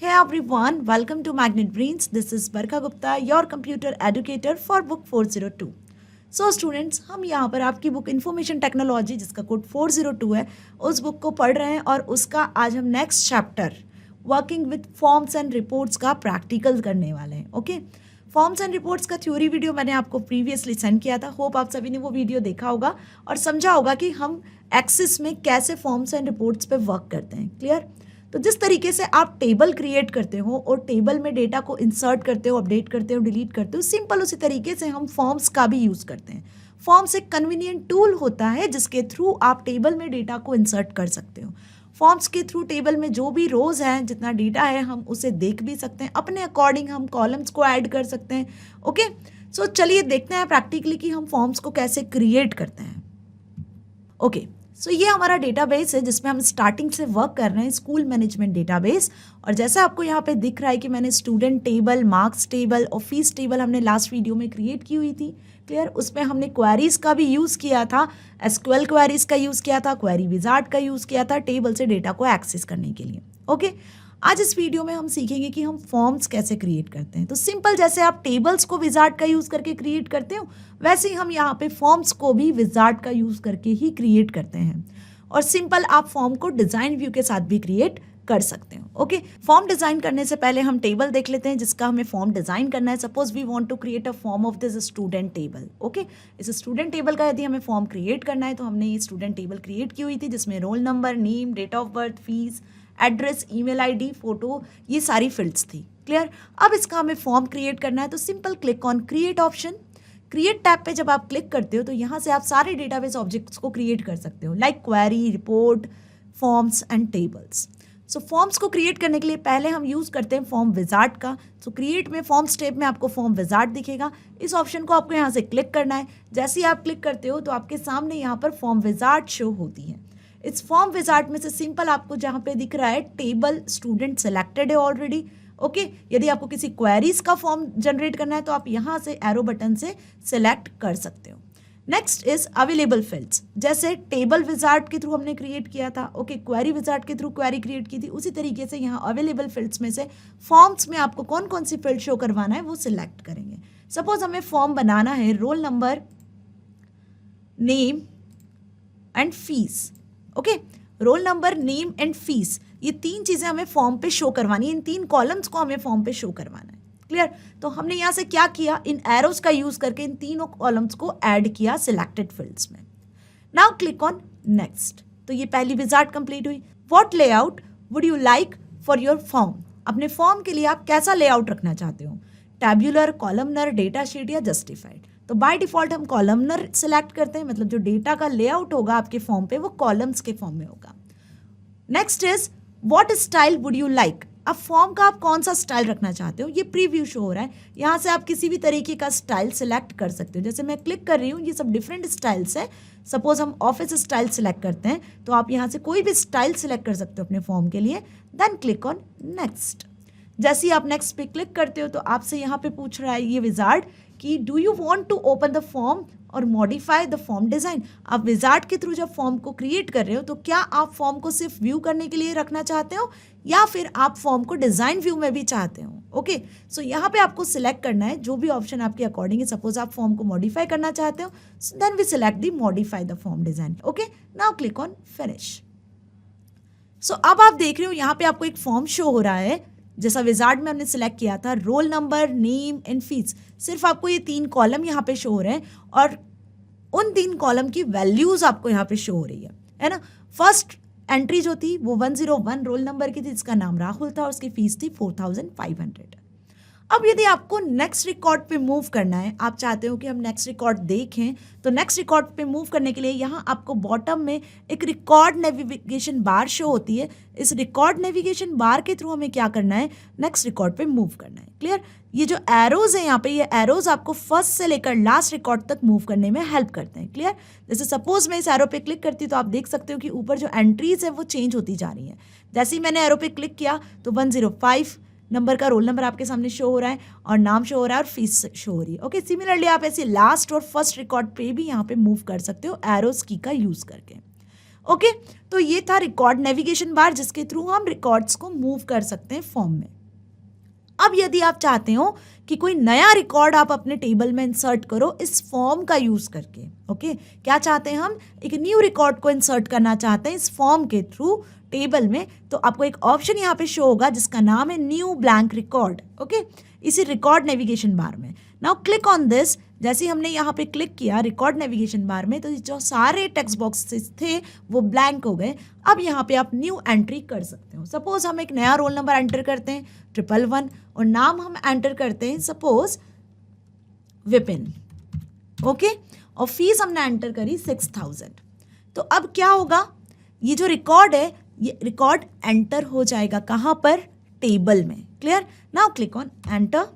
Hey everyone, welcome to Magnet Brains. This is Barka Gupta, your computer educator for book 402. So students, हम यहाँ पर आपकी book information technology जिसका code 402 है, उस बुक को पढ़ रहे हैं और उसका आज हम next chapter working with forms and reports का प्रैक्टिकल करने वाले हैं. ओके, फॉर्म्स एंड रिपोर्ट्स का थ्योरी वीडियो मैंने आपको प्रीवियसली सेंड किया था. होप आप सभी ने वो वीडियो देखा होगा और समझा होगा कि हम एक्सेस में कैसे फॉर्म्स एंड रिपोर्ट्स पे वर्क करते हैं. क्लियर? तो जिस तरीके से आप टेबल क्रिएट करते हो और टेबल में डेटा को इंसर्ट करते हो, अपडेट करते हो, डिलीट करते हो, सिंपल उसी तरीके से हम फॉर्म्स का भी यूज़ करते हैं. फॉर्म्स एक कन्वीनियंट टूल होता है जिसके थ्रू आप टेबल में डेटा को इंसर्ट कर सकते हो. फॉर्म्स के थ्रू टेबल में जो भी रोज़ हैं, जितना डेटा है, हम उसे देख भी सकते हैं. अपने अकॉर्डिंग हम कॉलम्स को ऐड कर सकते हैं. ओके, सो चलिए देखते हैं प्रैक्टिकली कि हम फॉर्म्स को कैसे क्रिएट करते हैं. ओके, सो ये हमारा डेटाबेस है जिसमें हम स्टार्टिंग से वर्क कर रहे हैं, स्कूल मैनेजमेंट डेटाबेस. और जैसा आपको यहाँ पे दिख रहा है कि मैंने स्टूडेंट टेबल, मार्क्स टेबल और फीस टेबल हमने लास्ट वीडियो में क्रिएट की हुई थी. क्लियर? उसमें हमने क्वेरीज का भी यूज़ किया था, एसक्यूएल क्वेरीज का यूज़ किया था, क्वेरी विजार्ड का यूज़ किया था टेबल से डेटा को एक्सेस करने के लिए. ओके, आज इस वीडियो में हम सीखेंगे कि हम फॉर्म्स कैसे क्रिएट करते हैं. तो सिंपल, जैसे आप टेबल्स को विजार्ड का यूज़ करके क्रिएट करते हो, वैसे ही हम यहाँ पे फॉर्म्स को भी विजार्ड का यूज़ करके ही क्रिएट करते हैं. और सिंपल आप फॉर्म को डिज़ाइन व्यू के साथ भी क्रिएट कर सकते हो. ओके, फॉर्म डिज़ाइन करने से पहले हम टेबल देख लेते हैं जिसका हमें फॉर्म डिज़ाइन करना है. Suppose we want to create a form of this student table. Okay, इस स्टूडेंट टेबल का यदि हमें फॉर्म क्रिएट करना है तो हमने ये स्टूडेंट टेबल क्रिएट की हुई थी जिसमें roll number, name, date of birth, fees, address, email ID, photo, ये सारी फील्ड्स थी. क्लियर? अब इसका हमें फॉर्म क्रिएट करना है तो simple click on create option. Create tab पे जब आप क्लिक करते हो तो यहाँ से आप सारे डेटाबेस ऑब्जेक्ट्स को क्रिएट कर सकते हो, like query, report, forms and tables. So forms को क्रिएट करने के लिए पहले हम यूज़ करते हैं फॉर्म विजार्ड का. सो क्रिएट में फॉर्म्स टैब में आपको फॉर्म विजार्ड दिखेगा. इस ऑप्शन को आपको यहाँ से क्लिक करना है. जैसे ही आप क्लिक करते हो तो आपके सामने यहाँ पर फॉर्म विजार्ड शो होती है. इस फॉर्म विजार्ड में से सिंपल आपको जहाँ पे दिख रहा है टेबल स्टूडेंट सेलेक्टेड है ऑलरेडी. ओके, यदि आपको किसी क्वेरीज का फॉर्म जनरेट करना है तो आप यहाँ से एरो बटन से सिलेक्ट कर सकते हो. Next is available fields. जैसे टेबल विजार्ड के थ्रू हमने क्रिएट किया था, ओके, क्वेरी विजार्ड के थ्रू क्वेरी क्रिएट की थी, उसी तरीके से यहाँ अवेलेबल फील्ड्स में से फॉर्म्स में आपको कौन कौन सी फील्ड शो करवाना है वो सिलेक्ट करेंगे. सपोज हमें फॉर्म बनाना है role number, name and fees. Okay, role number, name and fees, ये तीन चीज़ें हमें फॉर्म पे शो करवानी है. इन तीन कॉलम्स को हमें फॉर्म पे शो करवाना है. क्लियर? तो हमने यहाँ से क्या किया, इन एरोज का यूज़ करके इन तीनों कॉलम्स को ऐड किया सिलेक्टेड फील्ड्स में. Now click on next. तो ये पहली विजार्ड कंप्लीट हुई. What layout would you like for your form? अपने फॉर्म के लिए आप कैसा लेआउट रखना चाहते हो, टैब्यूलर, कॉलमनर, डेटा शीट या जस्टिफाइड? तो बाय डिफॉल्ट हम कॉलमनर सेलेक्ट करते हैं, मतलब जो डेटा का लेआउट होगा आपके फॉर्म पे वो कॉलम्स के फॉर्म में होगा. Next is what style would you like? अब फॉर्म का आप कौन सा स्टाइल रखना चाहते हो, ये प्रीव्यू शो हो रहा है. यहाँ से आप किसी भी तरीके का स्टाइल सेलेक्ट कर सकते हो. जैसे मैं क्लिक कर रही हूँ, ये सब डिफरेंट स्टाइल्स है. सपोज हम ऑफिस स्टाइल सेलेक्ट करते हैं तो आप यहाँ से कोई भी स्टाइल सेलेक्ट कर सकते हो अपने फॉर्म के लिए. Then click on next. जैसे ही आप नेक्स्ट पे क्लिक करते हो तो आपसे यहाँ पे पूछ रहा है ये विजार्ड कि do you want to open the form और मॉडिफाई द फॉर्म डिज़ाइन. आप विजार्ड के थ्रू जब फॉर्म को क्रिएट कर रहे हो तो क्या आप फॉर्म को सिर्फ व्यू करने के लिए रखना चाहते हो या फिर आप फॉर्म को डिज़ाइन व्यू में भी चाहते हो. ओके, सो यहाँ पे आपको सिलेक्ट करना है जो भी ऑप्शन आपके अकॉर्डिंग है. सपोज आप फॉर्म को मॉडिफाई करना चाहते हो, then we select the modify the form design. Okay, now click on finish. So अब आप देख रहे हो यहाँ पे आपको एक फॉर्म शो हो रहा है जैसा विजार्ड में हमने सिलेक्ट किया था, role number, name and fees. सिर्फ आपको ये तीन कॉलम यहाँ पे शो हो रहे हैं और उन तीन कॉलम की वैल्यूज आपको यहाँ पे शो हो रही है ना. फर्स्ट एंट्री जो थी वो 101 रोल नंबर की थी जिसका नाम राहुल था और उसकी फीस थी 4500. अब यदि आपको नेक्स्ट रिकॉर्ड पे मूव करना है, आप चाहते हो कि हम नेक्स्ट रिकॉर्ड देखें, तो नेक्स्ट रिकॉर्ड पे मूव करने के लिए यहाँ आपको बॉटम में एक रिकॉर्ड नेविगेशन बार शो होती है. इस रिकॉर्ड नेविगेशन बार के थ्रू हमें क्या करना है, नेक्स्ट रिकॉर्ड पे मूव करना है. क्लियर? ये जो एरोज है यहाँ पे, ये एरोज आपको फर्स्ट से लेकर लास्ट रिकॉर्ड तक मूव करने में हेल्प करते हैं. क्लियर? जैसे सपोज मैं इस एरो पे क्लिक करती हूँ तो आप देख सकते हो कि ऊपर जो एंट्रीज है वो चेंज होती जा रही है. जैसे ही मैंने एरो पे क्लिक किया तो 105 नंबर का रोल नंबर आपके सामने शो हो रहा है और नाम शो हो रहा है और फीस शो हो रही है. ओके, सिमिलरली आप ऐसे लास्ट और फर्स्ट रिकॉर्ड पे भी यहाँ पे मूव कर सकते हो एरोज की का यूज़ करके. ओके, तो ये था रिकॉर्ड नेविगेशन बार जिसके थ्रू हम रिकॉर्ड्स को मूव कर सकते हैं फॉर्म में। अब यदि आप चाहते हो कि कोई नया रिकॉर्ड आप अपने टेबल में इंसर्ट करो इस फॉर्म का यूज करके, ओके, क्या चाहते हैं हम, एक न्यू रिकॉर्ड को इंसर्ट करना चाहते हैं इस फॉर्म के थ्रू टेबल में, तो आपको एक ऑप्शन यहाँ पे शो होगा जिसका नाम है न्यू ब्लैंक रिकॉर्ड, ओके, इसी रिकॉर्ड नेविगेशन बार में। Now click on this. जैसे ही हमने यहाँ पे क्लिक किया रिकॉर्ड नेविगेशन बार में, तो जो सारे टेक्स्ट बॉक्सेस थे वो ब्लैंक हो गए। अब यहाँ पे आप न्यू एंट्री कर सकते हो। सपोज हम एक नया रोल नंबर एंटर करते हैं 111 और नाम हम एंटर करते हैं सपोज विपिन, ओके, और फीस हमने एंटर करी 6000। तो अब क्या होगा, ये जो रिकॉर्ड है ये रिकॉर्ड एंटर हो जाएगा कहाँ पर, टेबल में। Clear. Now click on enter.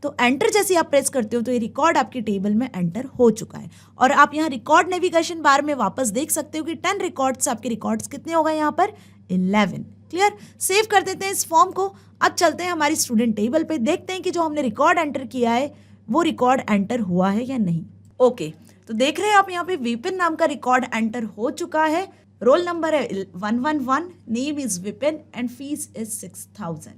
तो एंटर जैसे आप प्रेस करते हो तो ये रिकॉर्ड आपके टेबल में एंटर हो चुका है। और आप यहाँ रिकॉर्ड नेविगेशन बार में वापस देख सकते हो कि 10 रिकॉर्ड्स, आपके रिकॉर्ड्स कितने हो गए यहाँ पर, 11। क्लियर। सेव कर देते हैं इस फॉर्म को। अब चलते हैं हमारी स्टूडेंट टेबल पे, देखते हैं कि जो हमने रिकॉर्ड एंटर किया है वो रिकॉर्ड एंटर हुआ है या नहीं। ओके, तो देख रहे हैं आप यहाँ पे विपिन नाम का रिकॉर्ड एंटर हो चुका है। रोल नंबर है 111, name is Vipin and fee is 6000।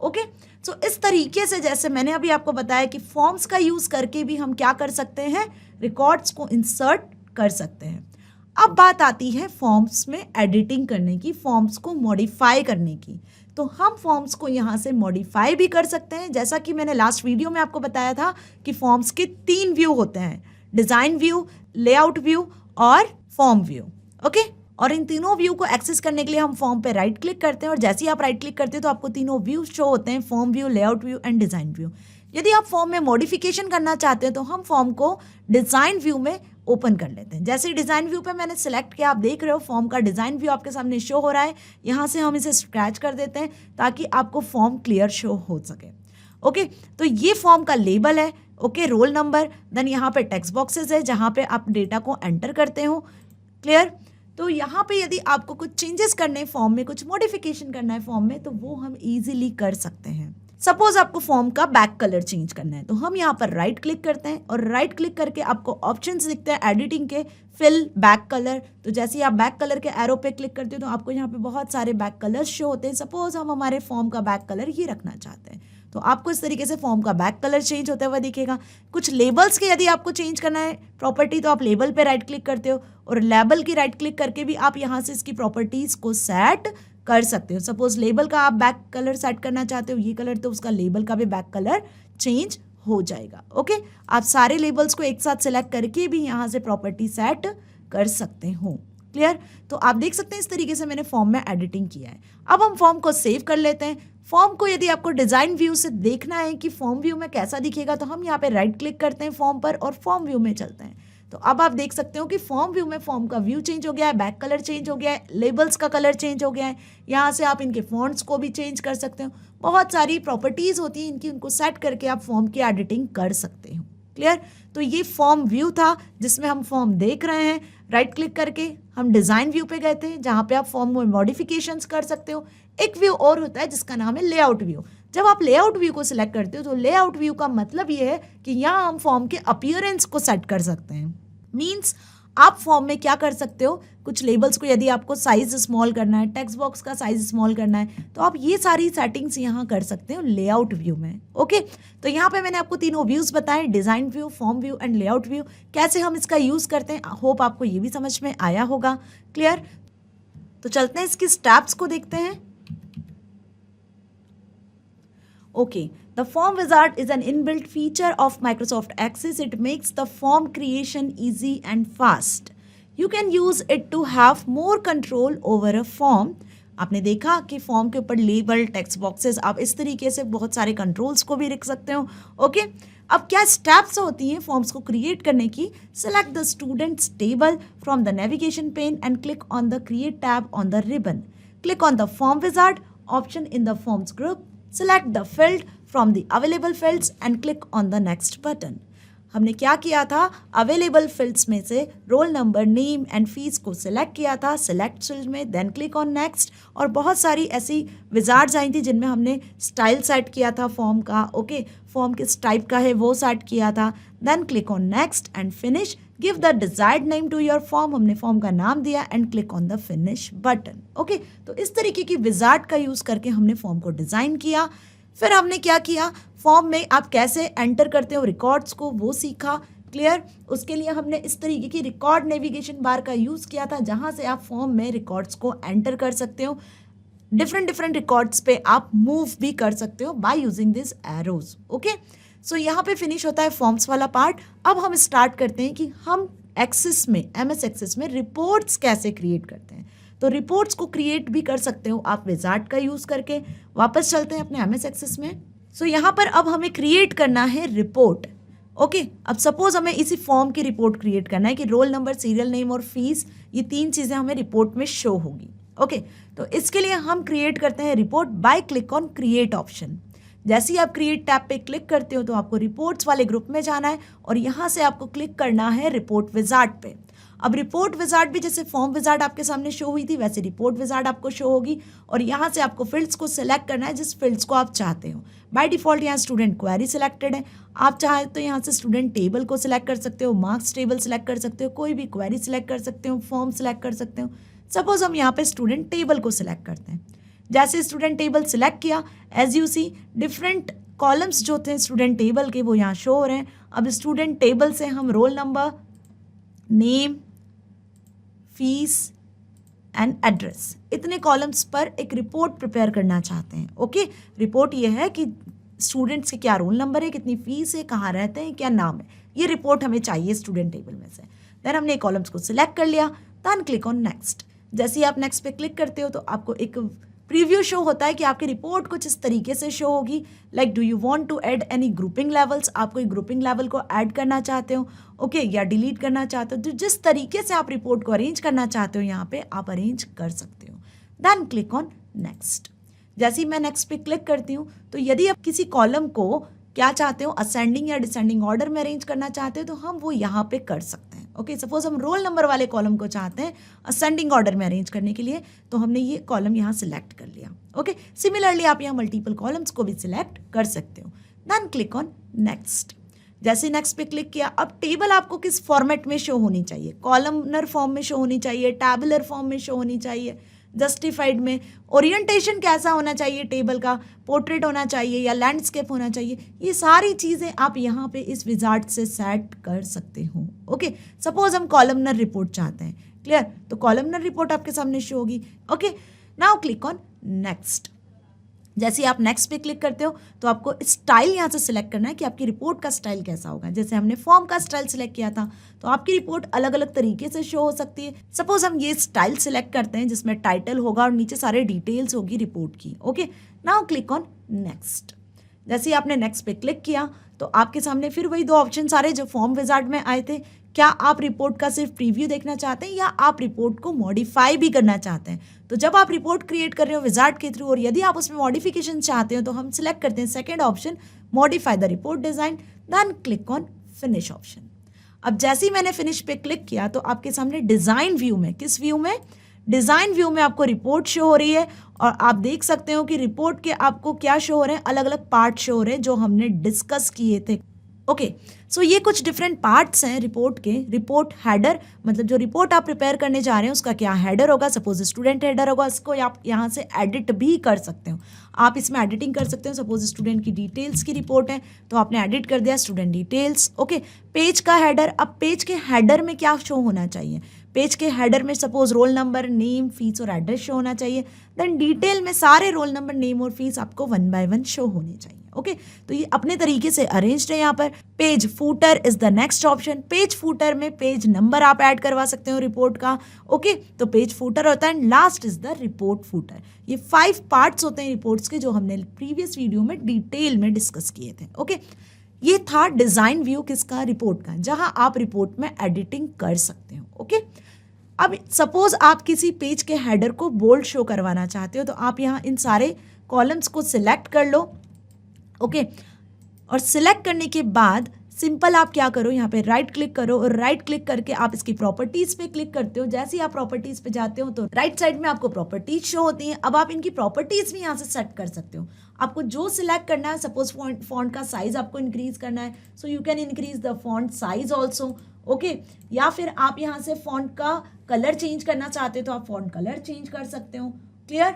Okay, so इस तरीके से जैसे मैंने अभी आपको बताया कि फॉर्म्स का यूज करके भी हम क्या कर सकते हैं, रिकॉर्ड्स को इंसर्ट कर सकते हैं। अब बात आती है फॉर्म्स में एडिटिंग करने की, फॉर्म्स को मॉडिफाई करने की। तो हम फॉर्म्स को यहाँ से मॉडिफाई भी कर सकते हैं। जैसा कि मैंने लास्ट वीडियो में आपको बताया था कि फॉर्म्स के 3 व्यू होते हैं, डिज़ाइन व्यू, लेआउट व्यू और फॉर्म व्यू। ओके, और इन तीनों व्यू को एक्सेस करने के लिए हम फॉर्म पे राइट क्लिक करते हैं और जैसे ही आप राइट क्लिक करते हैं तो आपको तीनों व्यू शो होते हैं, form view, layout view and design view. यदि आप फॉर्म में मॉडिफिकेशन करना चाहते हैं तो हम फॉर्म को डिज़ाइन व्यू में ओपन कर लेते हैं। जैसे डिज़ाइन व्यू पे मैंने सेलेक्ट किया, आप देख रहे हो फॉर्म का डिज़ाइन व्यू आपके सामने शो हो रहा है। यहाँ से हम इसे स्क्रैच कर देते हैं ताकि आपको फॉर्म क्लियर शो हो सके। ओके, तो ये फॉर्म का लेबल है, ओके, रोल नंबर, देन यहाँ पे टेक्स्ट बॉक्सेस है जहाँ पे आप डेटा को एंटर करते हो। क्लियर। तो यहाँ पे यदि आपको कुछ चेंजेस करने हैं फॉर्म में, कुछ मॉडिफिकेशन करना है फॉर्म में, तो वो हम इजीली कर सकते हैं। सपोज आपको फॉर्म का बैक कलर चेंज करना है तो हम यहाँ पर राइट क्लिक करते हैं और राइट क्लिक करके आपको ऑप्शंस दिखते हैं एडिटिंग के, फिल बैक कलर। तो जैसे ही आप बैक कलर के एरो पे क्लिक करते हो तो आपको यहाँ पे बहुत सारे बैक कलर्स शो होते हैं। सपोज हम हमारे फॉर्म का बैक कलर ये रखना चाहते हैं तो आपको इस तरीके से फॉर्म का बैक कलर चेंज होता हुआ दिखेगा। कुछ लेबल्स के यदि आपको चेंज करना है प्रॉपर्टी तो आप लेबल पे राइट क्लिक करते हो और लेबल की राइट क्लिक करके भी आप यहाँ से इसकी प्रॉपर्टीज़ को सेट कर सकते हो। सपोज लेबल का आप बैक कलर सेट करना चाहते हो ये कलर, तो उसका लेबल का भी बैक कलर चेंज हो जाएगा। ओके, आप सारे लेबल्स को एक साथ सेलेक्ट करके भी यहाँ से प्रॉपर्टी सेट कर सकते हो। क्लियर। तो आप देख सकते हैं इस तरीके से मैंने फॉर्म में एडिटिंग किया है। अब हम फॉर्म को सेव कर लेते हैं। फॉर्म को यदि आपको डिज़ाइन व्यू से देखना है कि फॉर्म व्यू में कैसा दिखेगा तो हम यहाँ पे राइट क्लिक करते हैं फॉर्म पर और फॉर्म व्यू में चलते हैं। तो अब आप देख सकते हो कि फॉर्म व्यू में फॉर्म का व्यू चेंज हो गया है, बैक कलर चेंज हो गया है, लेबल्स का कलर चेंज हो गया है। यहाँ से आप इनके फॉन्ट्स को भी चेंज कर सकते हो। बहुत सारी प्रॉपर्टीज़ होती हैं इनकी, उनको सेट करके आप फॉर्म की एडिटिंग कर सकते हो। क्लियर। तो ये फॉर्म व्यू था जिसमें हम फॉर्म देख रहे हैं। राइट क्लिक करके हम डिज़ाइन व्यू पे गए थे जहाँ पे आप फॉर्म में मॉडिफिकेशंस कर सकते हो। एक व्यू और होता है जिसका नाम है लेआउट व्यू। जब आप लेआउट व्यू को सिलेक्ट करते हो तो लेआउट व्यू का मतलब ये है कि यहाँ हम फॉर्म के अपीयरेंस को सेट कर सकते हैं। मीन्स आप फॉर्म में क्या कर सकते हो, कुछ लेबल्स को यदि आपको साइज स्मॉल करना है, टेक्स्ट बॉक्स का साइज स्मॉल करना है, तो आप ये सारी सेटिंग्स यहाँ कर सकते हो लेआउट व्यू में। ओके, तो यहाँ पे मैंने आपको तीनों व्यूज़ बताए, design view, form view and layout view. कैसे हम इसका यूज़ करते हैं, होप आपको ये भी समझ में आया होगा। क्लियर। तो चलते हैं इसकी स्टेप्स को देखते हैं। Okay, the form wizard is an inbuilt feature of Microsoft Access. It makes the form creation easy and fast. You can use it to have more control over a form. आपने देखा कि form के ऊपर label, text boxes, आप इस तरीके से बहुत सारे कंट्रोल्स को भी लिख सकते हो। ओके, अब क्या स्टेप्स होती हैं फॉर्म्स को क्रिएट करने की। Select the students table from the navigation pane and click on the create tab on the ribbon. Click on the form wizard option in the forms group. Select the field from the available fields and click on the next button. हमने क्या किया था, available fields में से role number, name and fees को select किया था select field में, देन क्लिक ऑन नेक्स्ट। और बहुत सारी ऐसी विजार्ड्स आई थी जिनमें हमने स्टाइल सेट किया था फॉर्म का। ओके, फॉर्म किस टाइप का है वो सेट किया था, then click on next and finish. Give the desired name to your form, हमने फॉर्म का नाम दिया, and click on the finish button. Okay, तो इस तरीके की विजार्ड का यूज करके हमने फॉर्म को डिजाइन किया। फिर हमने क्या किया, फॉर्म में आप कैसे एंटर करते हो रिकॉर्ड्स को वो सीखा। क्लियर, उसके लिए हमने इस तरीके की रिकॉर्ड नेविगेशन बार का यूज किया था, जहां से आप फॉर्म में रिकॉर्ड्स को एंटर कर सकते हो। डिफरेंट रिकॉर्ड्स पे आप मूव भी कर सकते हो by using this arrows. Okay, so यहाँ पे फिनिश होता है फॉर्म्स वाला पार्ट। अब हम स्टार्ट करते हैं कि हम एक्सेस में, MS एक्सेस में रिपोर्ट्स कैसे क्रिएट करते हैं। तो रिपोर्ट्स को क्रिएट भी कर सकते हो आप विजार्ड का यूज करके। वापस चलते हैं अपने MS एक्सेस में। सो यहाँ पर अब हमें क्रिएट करना है रिपोर्ट। ओके, अब सपोज हमें इसी फॉर्म की रिपोर्ट क्रिएट करना है कि रोल नंबर, सीरियल नेम और फीस, ये 3 चीजें हमें रिपोर्ट में शो होगी। ओके, तो इसके लिए हम क्रिएट करते हैं report by click on create option. जैसे ही आप क्रिएट टैब पे क्लिक करते हो तो आपको रिपोर्ट्स वाले ग्रुप में जाना है और यहाँ से आपको क्लिक करना है रिपोर्ट विजार्ड पे। अब रिपोर्ट विजार्ड भी जैसे फॉर्म विजार्ड आपके सामने शो हुई थी, वैसे रिपोर्ट विजार्ड आपको शो होगी और यहाँ से आपको फील्ड्स को सिलेक्ट करना है जिस फील्ड्स को आप चाहते हो। बाय डिफॉल्ट यहाँ स्टूडेंट क्वेरी सिलेक्टेड है, आप चाहे तो यहाँ से स्टूडेंट टेबल को सिलेक्ट कर सकते हो, मार्क्स टेबल सिलेक्ट कर सकते हो, कोई भी क्वेरी सिलेक्ट कर सकते हो, फॉर्म सिलेक्ट कर सकते हो। सपोज हम यहाँ पे स्टूडेंट टेबल को सिलेक्ट करते हैं। जैसे स्टूडेंट टेबल सिलेक्ट किया, as you see different columns जो थे स्टूडेंट टेबल के वो यहाँ शो हो रहे हैं। अब स्टूडेंट टेबल से हम role number, name, fees and address, इतने कॉलम्स पर एक रिपोर्ट प्रिपेयर करना चाहते हैं। ओके, रिपोर्ट ये है कि स्टूडेंट्स के क्या रोल नंबर है, कितनी फीस है, कहाँ रहते हैं, क्या नाम है, ये रिपोर्ट हमें चाहिए स्टूडेंट टेबल में से। देन हमने कॉलम्स को सिलेक्ट कर लिया, देन क्लिक ऑन नेक्स्ट। जैसे ही आप नेक्स्ट पे क्लिक करते हो तो आपको एक प्रीव्यू शो होता है कि आपकी रिपोर्ट कुछ इस तरीके से शो होगी। Like do you want to add any grouping levels, आप कोई ग्रुपिंग लेवल को ऐड करना चाहते हो, ओके, या डिलीट करना चाहते हो। तो जिस तरीके से आप रिपोर्ट को अरेंज करना चाहते हो यहाँ पे आप अरेंज कर सकते हो। Then click on next. जैसे ही मैं नेक्स्ट पे क्लिक करती हूँ तो यदि आप किसी कॉलम को क्या चाहते हो, असेंडिंग या डिसेंडिंग ऑर्डर में अरेंज करना चाहते हो तो हम वो यहाँ पे कर सकते हैं। ओके, सपोज हम रोल नंबर वाले कॉलम को चाहते हैं असेंडिंग ऑर्डर में अरेंज करने के लिए, तो हमने ये कॉलम यहाँ सिलेक्ट कर लिया। ओके, सिमिलरली आप यहाँ मल्टीपल कॉलम्स को भी सिलेक्ट कर सकते हो। Then click on next. जैसे नेक्स्ट पे क्लिक किया, अब टेबल आपको किस फॉर्मेट में शो होनी चाहिए, कॉलमनर फॉर्म में शो होनी चाहिए, टैबुलर फॉर्म में शो होनी चाहिए, जस्टिफाइड में, ओरिएंटेशन कैसा होना चाहिए टेबल का, पोर्ट्रेट होना चाहिए या लैंडस्केप होना चाहिए, ये सारी चीज़ें आप यहाँ पे इस विजार्ड से सेट कर सकते हो। ओके, सपोज हम कॉलमनर रिपोर्ट चाहते हैं, क्लियर, तो कॉलमनर रिपोर्ट आपके सामने शो होगी। Okay, now click on next. जैसे ही आप नेक्स्ट पे क्लिक करते हो तो आपको स्टाइल यहाँ से सिलेक्ट करना है कि आपकी रिपोर्ट का स्टाइल कैसा होगा। जैसे हमने फॉर्म का स्टाइल सिलेक्ट किया था तो आपकी रिपोर्ट अलग अलग तरीके से शो हो सकती है। सपोज हम ये स्टाइल सिलेक्ट करते हैं जिसमें टाइटल होगा और नीचे सारे डिटेल्स होगी रिपोर्ट की। Okay, now click on next. जैसे ही आपने नेक्स्ट पे क्लिक किया तो आपके सामने फिर वही 2 ऑप्शन सारे जो फॉर्म विजार्ड में आए थे। क्या आप रिपोर्ट का सिर्फ प्रीव्यू देखना चाहते हैं या आप रिपोर्ट को मॉडिफाई भी करना चाहते हैं। तो जब आप रिपोर्ट क्रिएट कर रहे हो विजार्ड के थ्रू और यदि आप उसमें मॉडिफिकेशन चाहते हो तो हम सिलेक्ट करते हैं second option, modify the report design, then click on finish option. अब जैसे ही मैंने फिनिश पे क्लिक किया तो आपके सामने डिजाइन व्यू में, किस व्यू में, डिजाइन व्यू में आपको रिपोर्ट शो हो रही है और आप देख सकते हो कि रिपोर्ट के आपको क्या शो हो रहे हैं, अलग अलग पार्ट शो हो रहे हैं जो हमने डिस्कस किए थे। ओके, सो ये कुछ डिफरेंट पार्ट्स हैं रिपोर्ट के। रिपोर्ट हेडर, मतलब जो रिपोर्ट आप प्रिपेयर करने जा रहे हैं उसका क्या हेडर होगा, सपोज स्टूडेंट हेडर होगा, इसको आप यहाँ से एडिट भी कर सकते हो। आप इसमें एडिटिंग कर सकते हो। सपोज स्टूडेंट की डिटेल्स की रिपोर्ट है तो आपने एडिट कर दिया स्टूडेंट डिटेल्स। ओके, पेज का हेडर, अब पेज के हेडर में क्या शो होना चाहिए, पेज के हेडर में suppose role number, name, fees और एड्रेस शो होना चाहिए। देन डिटेल में सारे रोल नंबर, नेम और फीस आपको 1 बाय 1 शो होने चाहिए। ओके, तो ये अपने तरीके से अरेंज्ड है। यहाँ पर page footer is the next option. Page footer में पेज नंबर आप ऐड करवा सकते हो रिपोर्ट का। ओके, तो पेज फूटर होता है। Last is the report footer. ये 5 पार्ट्स होते हैं रिपोर्ट्स के जो हमने प्रीवियस वीडियो में डिटेल में डिस्कस किए थे। ओके, ये था डिजाइन व्यू किसका, रिपोर्ट का, जहां आप रिपोर्ट में एडिटिंग कर सकते हो। ओके, अब सपोज आप किसी पेज के हेडर को बोल्ड शो करवाना चाहते हो तो आप यहाँ इन सारे कॉलम्स को सिलेक्ट कर लो। ओके, और सिलेक्ट करने के बाद सिंपल आप क्या करो, यहाँ पे राइट क्लिक करो और राइट क्लिक करके आप इसकी प्रॉपर्टीज पे क्लिक करते हो। जैसे ही आप प्रॉपर्टीज पे जाते हो तो राइट साइड में आपको प्रॉपर्टीज शो होती हैं। अब आप इनकी प्रॉपर्टीज भी यहाँ से सेट कर सकते हो। आपको जो सिलेक्ट करना है, सपोज फॉन्ट का साइज आपको इंक्रीज करना है, so you can increase the font size also. Okay. या फिर आप यहाँ से फॉन्ट का कलर चेंज करना चाहते हो तो आप फॉन्ट कलर चेंज कर सकते हो। क्लियर?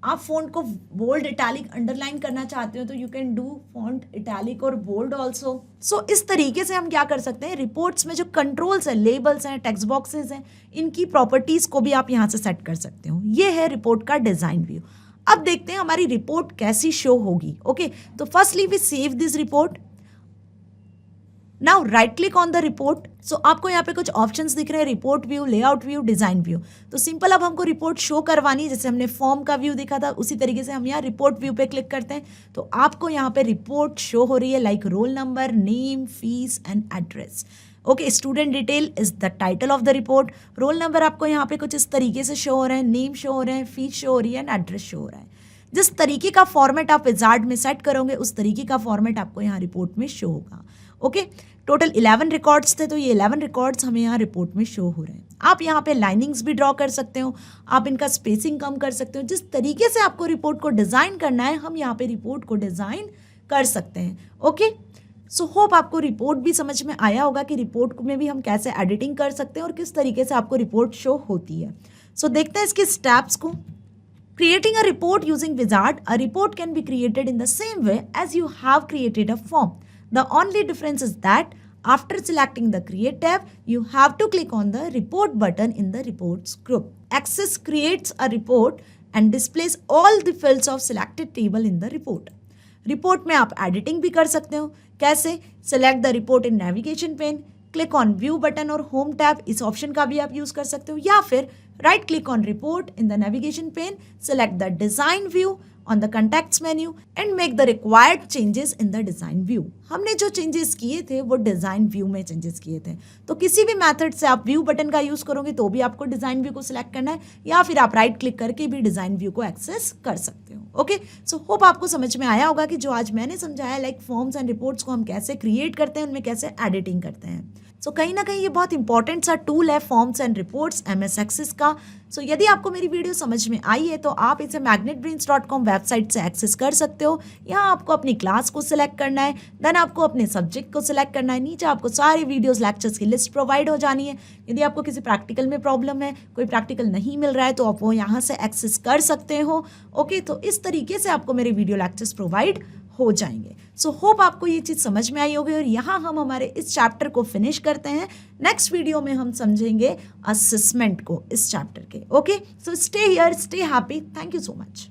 आप फॉन्ट को बोल्ड, इटैलिक, अंडरलाइन करना चाहते हो तो you can do font italic और बोल्ड ऑल्सो। सो इस तरीके से हम क्या कर सकते हैं, रिपोर्ट्स में जो कंट्रोल्स हैं, लेबल्स हैं, टेक्स्ट बॉक्सेस हैं, इनकी प्रॉपर्टीज को भी आप यहाँ से सेट कर सकते हो। ये है रिपोर्ट का डिजाइन व्यू। अब देखते हैं हमारी रिपोर्ट कैसी शो होगी। ओके, तो firstly we save this report. Now right click on the report. So आपको यहाँ पे कुछ ऑप्शंस दिख रहे हैं, report view, layout view, design view. तो सिंपल अब हमको रिपोर्ट शो करवानी है, जैसे हमने फॉर्म का व्यू देखा था उसी तरीके से हम यहाँ रिपोर्ट व्यू पे क्लिक करते हैं तो आपको यहाँ पे रिपोर्ट शो हो रही है, like role number, name, fees and address. Okay, student detail is the title of the report. Roll number आपको यहाँ पे कुछ इस तरीके से शो हो रहे हैं, नेम शो हो रहे हैं, फीस शो हो रही है एंड एड्रेस शो हो रहा है। जिस तरीके का फॉर्मेट आप विजार्ड में सेट करोगे उस तरीके का फॉर्मेट आपको यहाँ रिपोर्ट में शो होगा। ओके, टोटल 11 रिकॉर्ड्स थे तो ये 11 रिकॉर्ड्स हमें यहाँ रिपोर्ट में शो हो रहे हैं। आप यहाँ पे लाइनिंग्स भी ड्रॉ कर सकते हो, आप इनका स्पेसिंग कम कर सकते हो। जिस तरीके से आपको रिपोर्ट को डिज़ाइन करना है हम यहाँ पे रिपोर्ट को डिज़ाइन कर सकते हैं। ओके, सो होप आपको रिपोर्ट भी समझ में आया होगा कि रिपोर्ट में भी हम कैसे एडिटिंग कर सकते हैं और किस तरीके से आपको रिपोर्ट शो होती है। सो देखते हैं इसके स्टेप्स को। Creating a report using Wizard, a report can be created in the same way as you have created a form. The only difference is that after selecting the Create tab, you have to click on the Report button in the Reports group. Access creates a report and displays all the fields of selected table in the report. Report में आप editing भी कर सकते हो। कैसे? Select the report in navigation pane, click on view button और home tab, इस option का भी आप यूज कर सकते हो। या फिर right click on report in the navigation pane, select the design view on the contexts menu and make the required changes in the design view. हमने जो चेंजेस किए थे वो डिजाइन व्यू में चेंजेस किए थे। तो किसी भी मेथड से आप व्यू बटन का यूज करोगे तो भी आपको डिजाइन व्यू को सिलेक्ट करना है, या फिर आप राइट क्लिक करके भी डिजाइन व्यू को एक्सेस कर सकते हो। ओके, सो होप आपको समझ में आया होगा कि जो आज मैंने समझाया, लाइक फॉर्म्स एंड रिपोर्ट्स को हम कैसे क्रिएट करते हैं, उनमें कैसे एडिटिंग करते हैं। सो कहीं ना कहीं ये बहुत इंपॉर्टेंट सा टूल है forms and reports MS access का। सो यदि आपको मेरी वीडियो समझ में आई है तो आप इसे magnetbrains.com वेबसाइट से एक्सेस कर सकते हो। यहाँ आपको अपनी क्लास को सिलेक्ट करना है, देन आपको अपने सब्जेक्ट को सिलेक्ट करना है। नीचे आपको सारे वीडियोस लेक्चर्स की लिस्ट प्रोवाइड हो जानी है। यदि आपको किसी प्रैक्टिकल में प्रॉब्लम है, कोई प्रैक्टिकल नहीं मिल रहा है तो आप वो यहाँ से एक्सेस कर सकते हो। ओके, तो इस तरीके से आपको मेरे वीडियो लेक्चर्स प्रोवाइड हो जाएंगे। सो होप आपको ये चीज़ समझ में आई होगी और यहाँ हम हमारे इस चैप्टर को फिनिश करते हैं। नेक्स्ट वीडियो में हम समझेंगे असेसमेंट को इस चैप्टर के। Okay, so stay here, stay happy, thank you so much.